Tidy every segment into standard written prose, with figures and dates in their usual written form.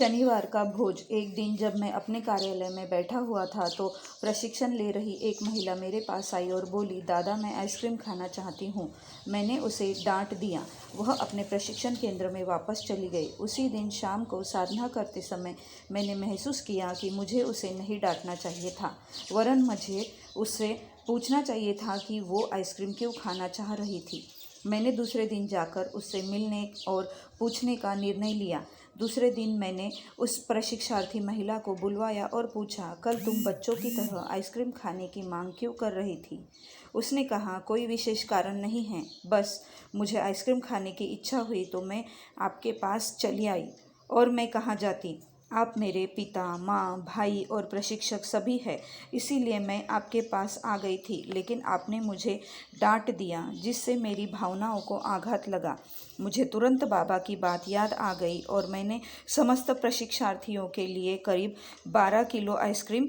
शनिवार का भोज। एक दिन जब मैं अपने कार्यालय में बैठा हुआ था तो प्रशिक्षण ले रही एक महिला मेरे पास आई और बोली, दादा मैं आइसक्रीम खाना चाहती हूँ। मैंने उसे डांट दिया। वह अपने प्रशिक्षण केंद्र में वापस चली गई। उसी दिन शाम को साधना करते समय मैंने महसूस किया कि मुझे उसे नहीं डांटना चाहिए था, वरन मुझे उससे पूछना चाहिए था कि वो आइसक्रीम क्यों खाना चाह रही थी। मैंने दूसरे दिन जाकर उससे मिलने और पूछने का निर्णय लिया। दूसरे दिन मैंने उस प्रशिक्षार्थी महिला को बुलवाया और पूछा, कल तुम बच्चों की तरह आइसक्रीम खाने की मांग क्यों कर रही थी? उसने कहा, कोई विशेष कारण नहीं है, बस मुझे आइसक्रीम खाने की इच्छा हुई तो मैं आपके पास चली आई। और मैं कहाँ जाती? आप मेरे पिता, माँ, भाई और प्रशिक्षक सभी हैं, इसीलिए मैं आपके पास आ गई थी, लेकिन आपने मुझे डांट दिया जिससे मेरी भावनाओं को आघात लगा। मुझे तुरंत बाबा की बात याद आ गई और मैंने समस्त प्रशिक्षार्थियों के लिए करीब 12 किलो आइसक्रीम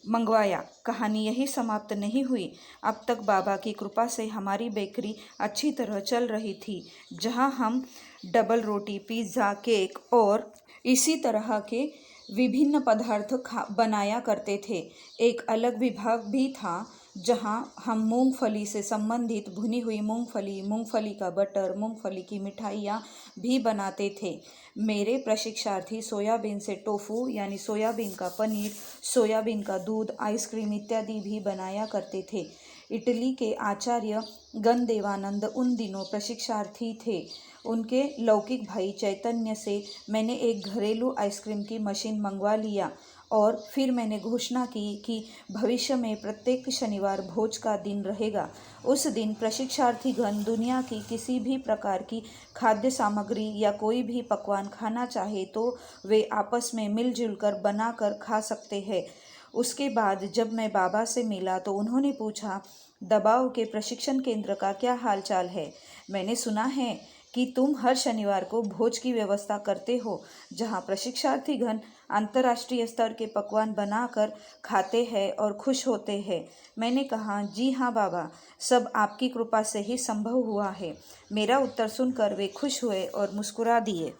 मंगवाया। कहानी यही समाप्त नहीं हुई। अब तक बाबा की कृपा से हमारी बेकरी अच्छी तरह चल रही थी, जहां हम डबल रोटी, पिज़्ज़ा, केक और इसी तरह के विभिन्न पदार्थ बनाया करते थे। एक अलग विभाग भी था जहां हम मूंगफली से संबंधित भुनी हुई मूंगफली, मूंगफली का बटर, मूंगफली की मिठाइयाँ भी बनाते थे। मेरे प्रशिक्षार्थी सोयाबीन से टोफू यानी सोयाबीन का पनीर, सोयाबीन का दूध, आइसक्रीम इत्यादि भी बनाया करते थे। इटली के आचार्य गणदेवानंद उन दिनों प्रशिक्षार्थी थे। उनके लौकिक भाई चैतन्य से मैंने एक घरेलू आइसक्रीम की मशीन मंगवा लिया और फिर मैंने घोषणा की कि भविष्य में प्रत्येक शनिवार भोज का दिन रहेगा। उस दिन प्रशिक्षार्थीगण दुनिया की किसी भी प्रकार की खाद्य सामग्री या कोई भी पकवान खाना चाहे तो वे आपस में मिलजुल कर बनाकर खा सकते हैं। उसके बाद जब मैं बाबा से मिला तो उन्होंने पूछा, दबाव के प्रशिक्षण केंद्र का क्या हाल चाल है? मैंने सुना है कि तुम हर शनिवार को भोज की व्यवस्था करते हो, जहां प्रशिक्षार्थीगण अंतर्राष्ट्रीय स्तर के पकवान बनाकर खाते हैं और खुश होते हैं। मैंने कहा, जी हाँ बाबा, सब आपकी कृपा से ही संभव हुआ है। मेरा उत्तर सुनकर वे खुश हुए और मुस्कुरा दिए।